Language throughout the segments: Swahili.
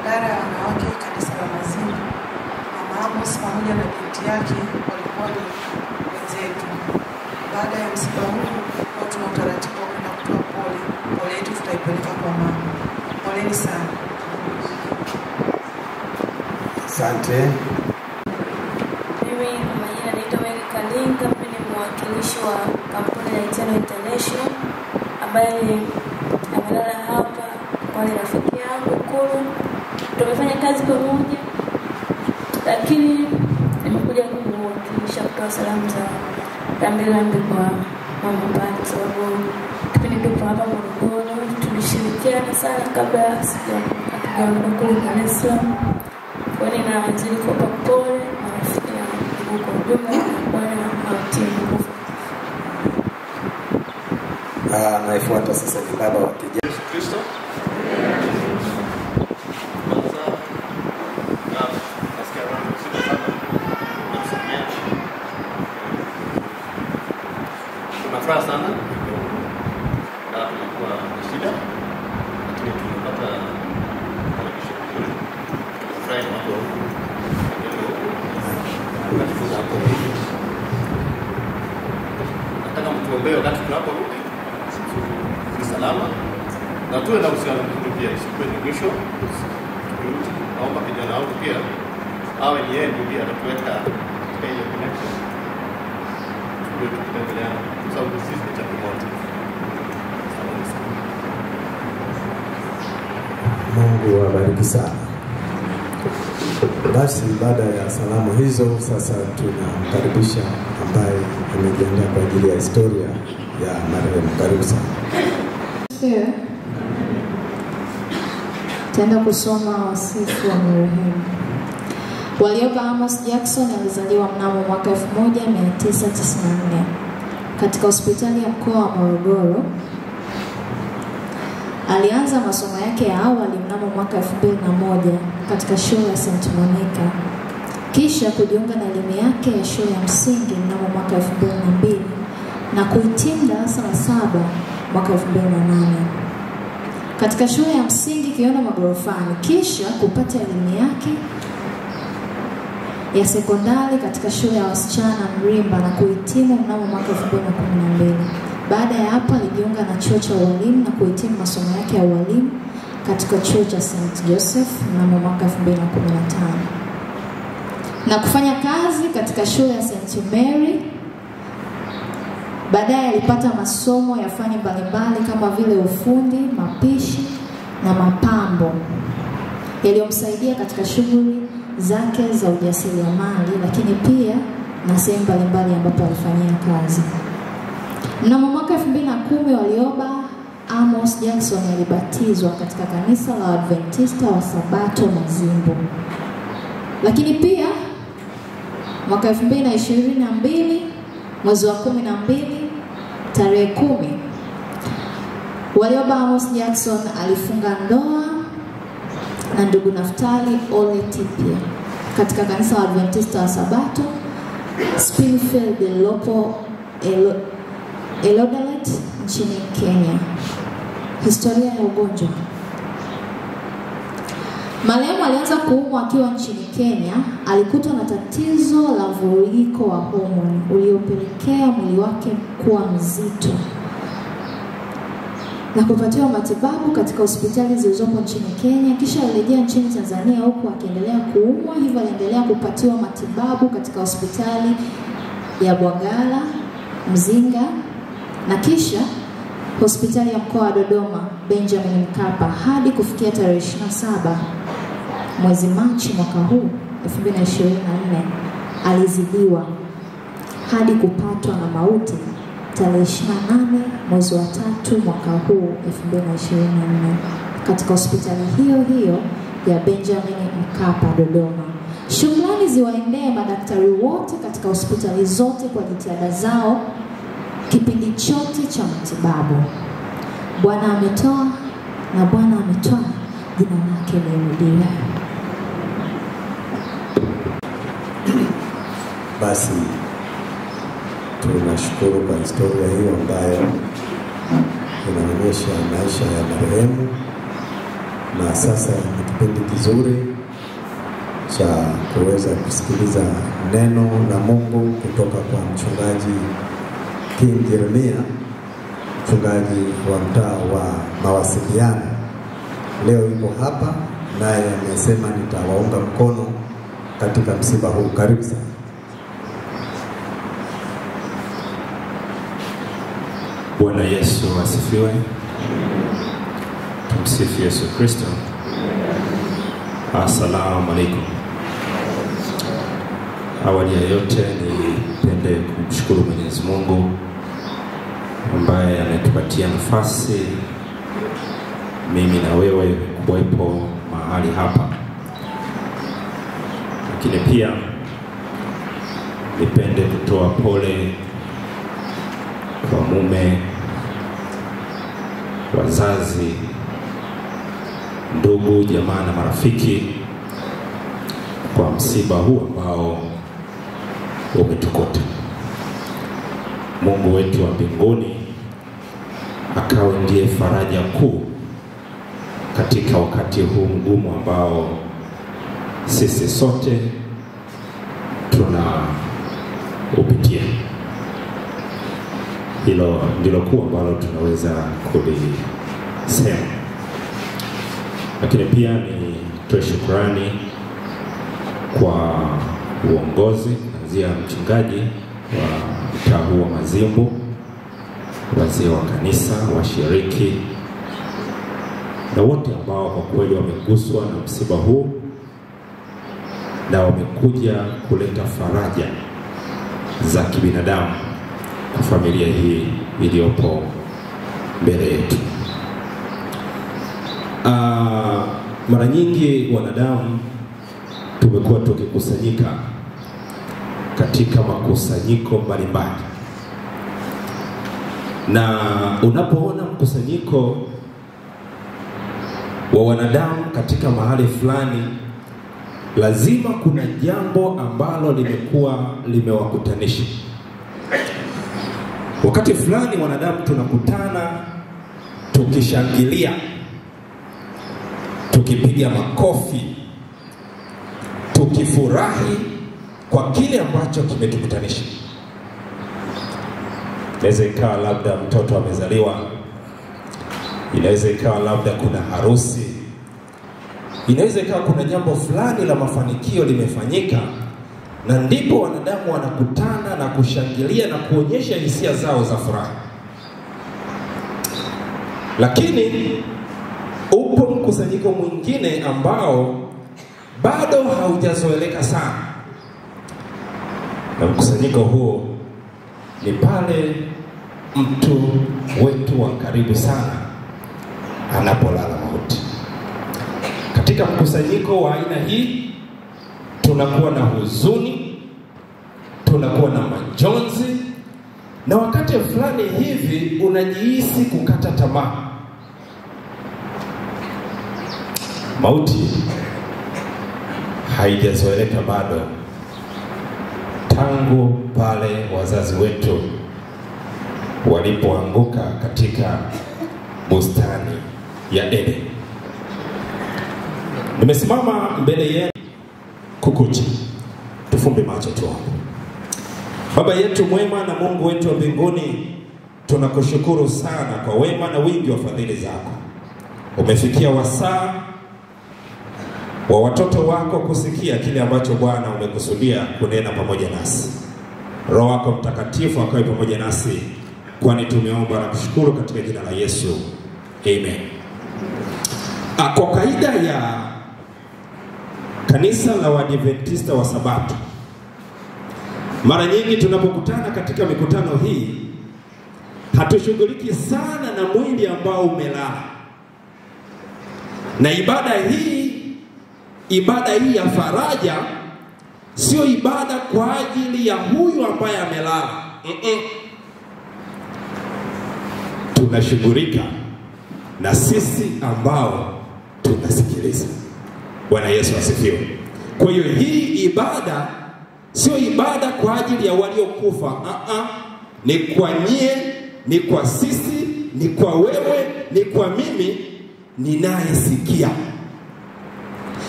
idara ya wanawake kanisa la Mazimbu. Mama Amos pamoja na binti yake walikuwa ni wenzetu. Baada ya msiba huu, tuna utaratibu wa kwenda kutoa pole. Pole yetu tutaipeleka kwa mama. Poleni sana. Asante. Mimi majina naitwa Mary Kalinga, mimi ni mwakilishi wa kampuni ya Eternal International ambaye amelala hapa kwa rafiki yangu Kulu. Tumefanya kazi pamoja, lakini nimekuja kumwakilisha kutoa salamu za rambirambi kwa mama Bani, sababu kipindi tupo hapa Morogoro tulishirikiana sana kabla hatujaondoka kule Dar es Salaam. Kwa nini nazidi kuwapa pole marafiki na ndugu kwa ujumla kwa timu. Naifuata sasa ni baba wa kijana Yesu Kristo. Tunafuraha sana na tulikuwa na shida, lakini tulipata karibisho vizuri. Tunafurahi na watu tunajifunza hapo. Nataka mtuombee wakati tunaporudi salama na tuwe na uhusiano mzuri pia, isikuwe ni mwisho. Naomba kijana wangu pia awe ni yeye ndiye atatuweka katika hiyo connection. Tuwe tukitembeleana kwa sababu sisi ni changamoto. Mungu awabariki sana. Basi baada ya salamu hizo, sasa tunamkaribisha ambaye amejiandaa kwa ajili ya historia ya marehemu. Karibu sana. Tenda kusoma wasifu wa marehemu. Walioba Amos Jackson alizaliwa mnamo mwaka 1994 katika hospitali ya mkoa wa Morogoro. Alianza masomo yake ya awali mnamo mwaka 2001 katika shule ya St. Monica. Kisha kujiunga na elimu yake ya shule ya msingi mnamo mwaka 2002 na kuhitimu darasa la 7 mwaka 2008 katika shule ya msingi Kiona Magorofani, kisha kupata elimu yake ya sekondari katika shule ya wasichana Mrimba na kuhitimu mnamo mwaka 2012. Baada ya hapo alijiunga na chuo cha ualimu na kuhitimu masomo yake ya ualimu katika chuo cha St. Joseph mnamo mwaka 2015 na kufanya kazi katika shule ya St. Mary. Baadaye alipata masomo ya fani mbalimbali kama vile ufundi, mapishi na mapambo yaliyomsaidia katika shughuli zake za ujasiriamali, lakini pia na sehemu mbalimbali ambapo alifanyia kazi. Mnamo mwaka 2010 Walioba Amos Jackson alibatizwa katika kanisa la Adventista wa Sabato Mazimbu. Lakini pia mwaka 2022 mwezi wa 12 tarehe 10 Walioba Amos Jackson alifunga ndoa na ndugu Naftali Ole Tipia katika kanisa la Adventista wa Sabato Springfield Eldoret nchini Kenya. Historia ya ugonjwa. Marehemu alianza kuumwa akiwa nchini Kenya. Alikutwa na tatizo la mvurugiko wa homoni uliopelekea mwili wake kuwa mzito na kupatiwa matibabu katika hospitali zilizopo nchini Kenya. Kisha alirejea nchini Tanzania huku akiendelea kuumwa, hivyo aliendelea kupatiwa matibabu katika hospitali ya Bwagala, Mzinga na kisha hospitali ya mkoa wa Dodoma Benjamin Mkapa hadi kufikia tarehe 27 mwezi Machi mwaka huu 2024 alizidiwa hadi kupatwa na mauti tarehe 28 mwezi wa 3 mwaka huu 2024 katika hospitali hiyo hiyo ya Benjamin Mkapa Dodoma. Shukrani ziwaendee madaktari wote katika hospitali zote kwa jitihada zao kipindi chote cha matibabu. Bwana ametoa na Bwana ametoa, jina lake lihimidiwe. Basi tunashukuru kwa historia hiyo ambayo inaonyesha maisha ya marehemu, na sasa ni kipindi kizuri cha kuweza kusikiliza neno la Mungu kutoka kwa mchungaji King Jeremia, mchungaji wa mtaa wa Mawasiliano. Leo yuko hapa naye amesema nitawaunga mkono katika msiba huu. Karibu sana. Bwana Yesu asifiwe. Tumsifu Yesu Kristo. Assalamu alaikum. Awali ya yote nipende kumshukuru Mwenyezi Mungu ambaye ametupatia nafasi mimi na wewe kuwepo mahali hapa. Lakini pia nipende kutoa pole kwa mume, wazazi, ndugu, jamaa na marafiki kwa msiba huu ambao umetukuta. Mungu wetu wa mbinguni akawe ndiye faraja kuu katika wakati huu mgumu ambao sisi sote tunaupitia. Hilo ndilo kuu ambalo tunaweza kulisema. Lakini pia nitoe shukrani kwa uongozi kuanzia mchungaji wa mtaa huu wa Mazimbu, wazee wa kanisa, washiriki na wote ambao kwa kweli wameguswa na msiba huu na wamekuja kuleta faraja za kibinadamu kwa familia hii iliyopo mbele yetu. Mara nyingi wanadamu tumekuwa tukikusanyika katika makusanyiko mbalimbali, na unapoona mkusanyiko wa wanadamu katika mahali fulani, lazima kuna jambo ambalo limekuwa limewakutanisha. Wakati fulani wanadamu tunakutana tukishangilia, tukipiga makofi, tukifurahi kwa kile ambacho kimetukutanisha. Inaweza ikawa labda mtoto amezaliwa, inaweza ikawa labda kuna harusi, inaweza ikawa kuna jambo fulani la mafanikio limefanyika, na ndipo wanadamu wanakutana na kushangilia na kuonyesha hisia zao za furaha. Lakini upo mkusanyiko mwingine ambao bado haujazoeleka sana, na mkusanyiko huo ni pale mtu wetu wa karibu sana anapolala mauti. Katika mkusanyiko wa aina hii tunakuwa na huzuni, tunakuwa na majonzi, na wakati fulani hivi unajihisi kukata tamaa. Mauti haijazoeleka bado tangu pale wazazi wetu walipoanguka katika bustani ya Eden. Nimesimama mbele yenu kukucha. Tufumbe macho tuombe. Baba yetu mwema na Mungu wetu wa mbinguni, tunakushukuru sana kwa wema na wingi wa fadhili zako. Umefikia wasaa wa watoto wako kusikia kile ambacho Bwana umekusudia kunena pamoja nasi. Roho wako Mtakatifu akawe pamoja nasi, kwani tumeomba na kushukuru katika jina la Yesu. Amen. Kwa kaida ya kanisa la Waadventista wa Sabato, mara nyingi tunapokutana katika mikutano hii hatushughuliki sana na mwili ambao umelala. Na ibada hii ya faraja sio ibada kwa ajili ya huyu ambaye amelala. Tunashughulika na sisi ambao tunasikiliza. Bwana Yesu asifiwe. Kwa hiyo hii ibada sio ibada kwa ajili ya waliokufa. Ni kwa nyie, ni kwa sisi, ni kwa wewe, ni kwa mimi ninayesikia.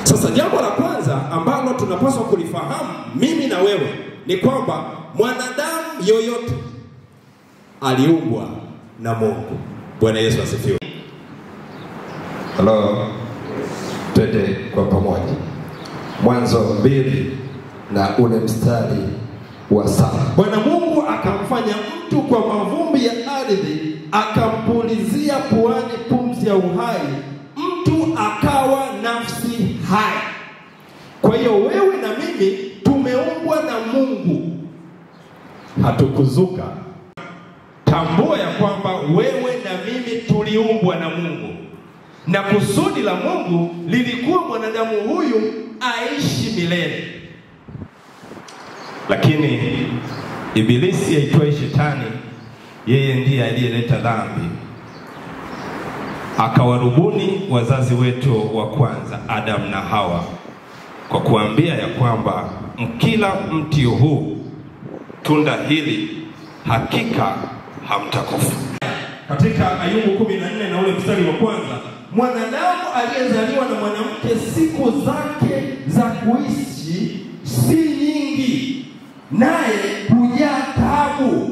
Sasa jambo la kwanza ambalo tunapaswa kulifahamu mimi na wewe ni kwamba mwanadamu yoyote aliumbwa na Mungu. Bwana Yesu asifiwe. Hello. Twende kwa pamoja. Mwanzo 2 na ule mstari wa 7. Bwana Mungu akamfanya mtu kwa mavumbi ya ardhi, akampulizia puani pumzi ya uhai, mtu akawa nafsi hai. Kwa hiyo wewe na mimi tumeumbwa na Mungu, hatukuzuka. Tambua ya kwamba wewe na mimi tuliumbwa na Mungu, na kusudi la Mungu lilikuwa mwanadamu huyu aishi milele. Lakini Ibilisi aitwaye Shetani, yeye ndiye aliyeleta dhambi, akawarubuni wazazi wetu wa kwanza Adam na Hawa kwa kuambia ya kwamba mkila mti huu, tunda hili, hakika hamtakufa. Katika Ayubu 14 na ule mstari wa kwanza, mwanadamu aliyezaliwa na mwanamke siku zake za kuishi si nyingi, naye hujaa taabu.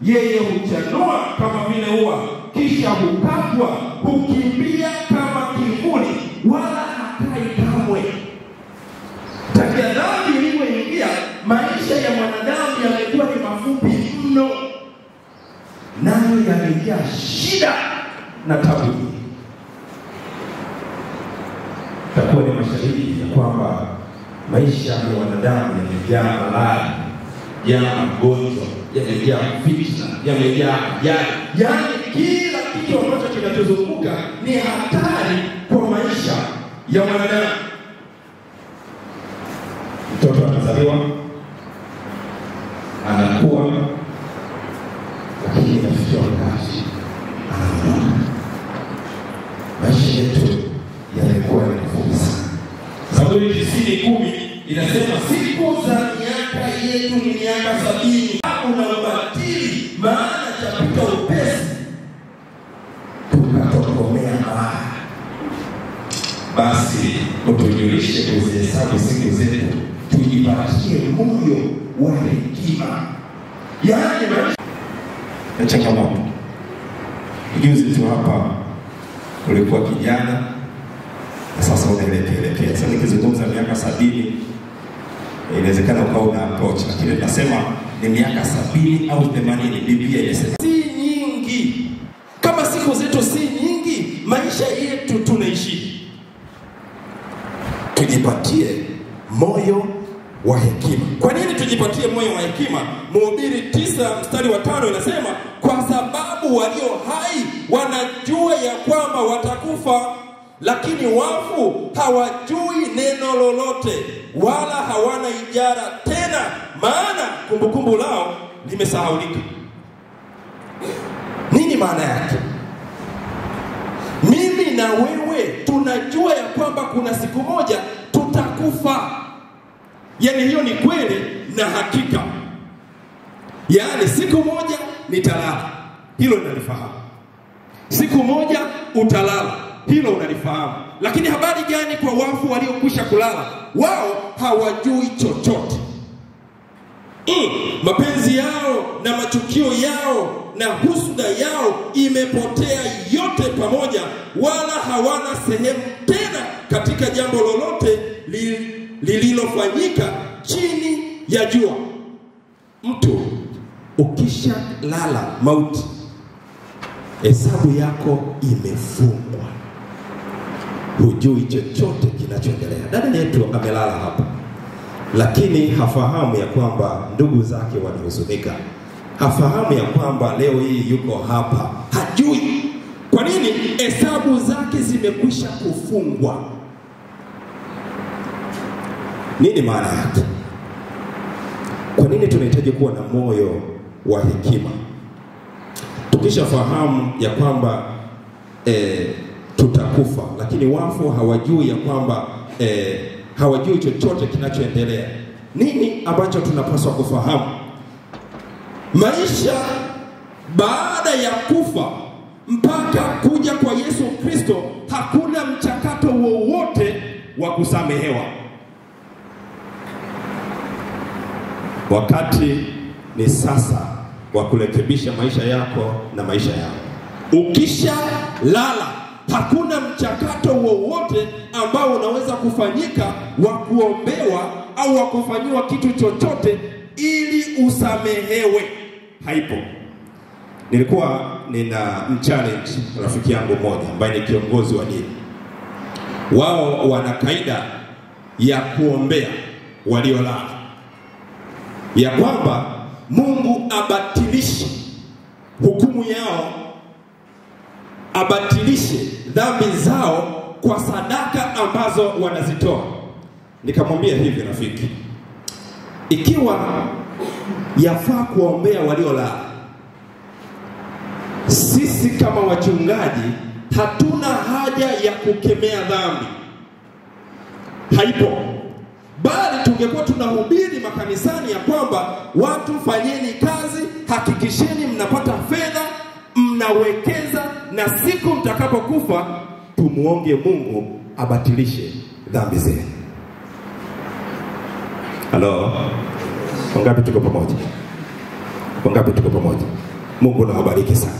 Yeye huchanua kama vile ua, kisha hukatwa, hukimbia kama kivuli, wala hakai kamwe. Tangia dhambi ilipoingia, maisha ya mwanadamu yamekuwa ni mafupi mno, nayo yamejaa shida na tabu. Takuwa ni mashahidi ya kwamba maisha ya wanadamu yamejaa maradhi, yamejaa magonjwa, yamejaa fitna, yamejaa ajali. Yaani kila kitu ambacho kinachozunguka ni hatari kwa maisha ya wanadamu. Mtoto anazaliwa, anakuwa, lakini inafikia wakati anaondoka. Maisha yetu yalikuwa ni mafupi sana. Zaburi 90:10 inasema siku za miaka yetu ni miaka 70. Una ubatili, maana chapita upesi, tukatokomea mbaya. Basi utujulishe kuzihesabu siku zetu, tujipatie moyo wa hekima. Yaani maisha changamoto. Juzi tu hapa ulikuwa kijana, sasa unaelekea. Sasa nikizungumza miaka 70, inawezekana ukawa una approach, lakini nasema ni miaka 70 au 80. Biblia inasema si nyingi. Kama siku zetu si nyingi, maisha yetu tunaishi, tujipatie moyo wa hekima. Kwa nini tujipatie moyo wa hekima? Mhubiri 9 mstari wa 5 inasema, kwa sababu walio hai wanajua ya kwamba watakufa, lakini wafu hawajui neno lolote, wala hawana ijara tena, maana kumbukumbu lao limesahaulika. Nini maana yake? Mimi na wewe tunajua ya kwamba kuna siku moja tutakufa. Yaani hiyo ni kweli na hakika. Yaani siku moja nitalala, hilo nalifahamu. Siku moja utalala, hilo unalifahamu. Lakini habari gani kwa wafu waliokwisha kulala? Wao hawajui chochote. Mapenzi yao na machukio yao na husuda yao imepotea yote pamoja, wala hawana sehemu tena katika jambo lolote lililofanyika chini ya jua. Mtu ukisha lala mauti, hesabu yako imefungwa, hujui chochote kinachoendelea. Dada yetu amelala hapa, lakini hafahamu ya kwamba ndugu zake wanahuzunika. Hafahamu ya kwamba leo hii yuko hapa, hajui. Kwa nini? Hesabu zake zimekwisha kufungwa. Nini maana yake? Kwa nini tunahitaji kuwa na moyo wa hekima? Tukishafahamu ya kwamba tutakufa, lakini wafu hawajui ya kwamba hawajui chochote kinachoendelea. Nini ambacho tunapaswa kufahamu? Maisha baada ya kufa mpaka kuja kwa Yesu Kristo, hakuna mchakato wowote wa kusamehewa. Wakati ni sasa wa kurekebisha maisha yako na maisha yako. Ukisha lala, hakuna mchakato wowote ambao unaweza kufanyika wa kuombewa au wa kufanyiwa kitu chochote ili usamehewe. Haipo. Nilikuwa nina mchallenge rafiki yangu mmoja ambaye ni kiongozi wa dini. Wao wana kaida ya kuombea waliolala, ya kwamba Mungu abatilishe hukumu yao, abatilishe dhambi zao kwa sadaka ambazo wanazitoa. Nikamwambia hivi, rafiki, ikiwa yafaa kuombea waliolala, sisi kama wachungaji hatuna haja ya kukemea dhambi. Haipo. Bali tungekuwa tunahubiri makanisani ya kwamba watu fanyeni kazi, hakikisheni mnapata fedha, mnawekeza, na siku mtakapokufa tumuombe Mungu abatilishe dhambi zenu. Halo? Wangapi tuko pamoja? Wangapi tuko pamoja? Mungu anawabariki sana.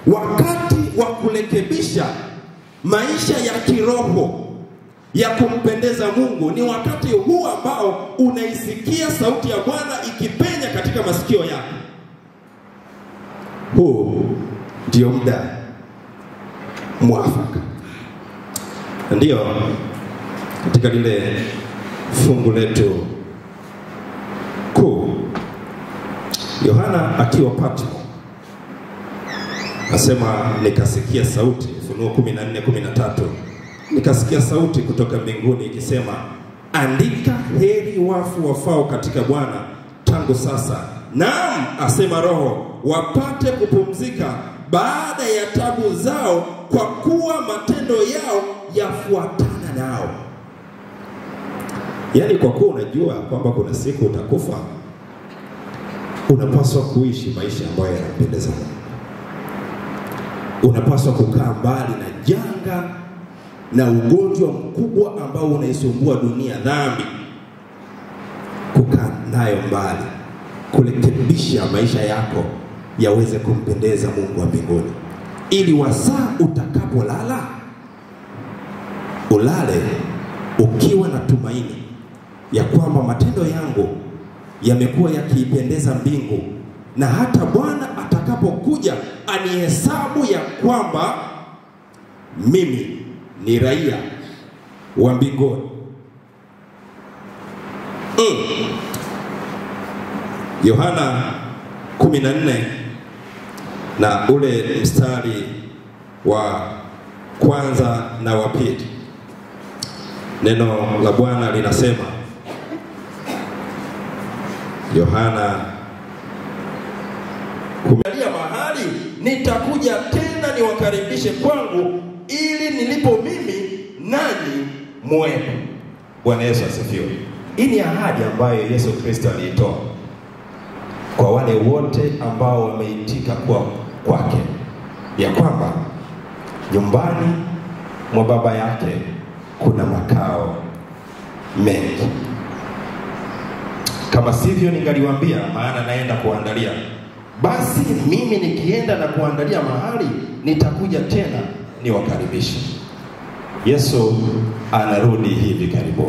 Wakati wa kurekebisha maisha ya kiroho ya kumpendeza Mungu ni wakati huu ambao unaisikia sauti ya Bwana ikipenya katika masikio yako. Huu ndio muda mwafaka. Ndio katika lile fungu letu kuu, Yohana akiwa Patmo asema, nikasikia sauti, Ufunuo 14:13, nikasikia sauti kutoka mbinguni ikisema, andika, heri wafu wafao katika Bwana tangu sasa, naam, asema Roho, wapate kupumzika baada ya tabu zao, kwa kuwa matendo yao yafuatana nao. Yaani kwa kuwa unajua kwamba kuna siku utakufa, unapaswa kuishi maisha ambayo yanampendeza Mungu. Unapaswa kukaa mbali na janga na ugonjwa mkubwa ambao unaisumbua dunia, dhambi. Kukaa nayo mbali, kurekebisha maisha yako yaweze kumpendeza Mungu wa mbinguni, ili wasaa utakapolala ulale ukiwa na tumaini ya kwamba matendo yangu yamekuwa yakiipendeza mbingu, na hata Bwana atakapokuja anihesabu ya kwamba mimi ni raia wa mbinguni. Yohana 14 na ule mstari wa kwanza na wa pili, neno la Bwana linasema, Yohana kumelia mahali nitakuja tena niwakaribishe kwangu, ili nilipo mimi nanyi muwepo. Bwana Yesu asifiwe. Hii ni ahadi ambayo Yesu Kristo aliitoa kwa wale wote ambao wameitika kwake, ya kwamba nyumbani mwa Baba yake kuna makao mengi. Kama sivyo ningaliwaambia, maana naenda kuandalia. Basi mimi nikienda na kuandalia mahali, nitakuja tena niwakaribishe. Yesu anarudi hivi karibuni.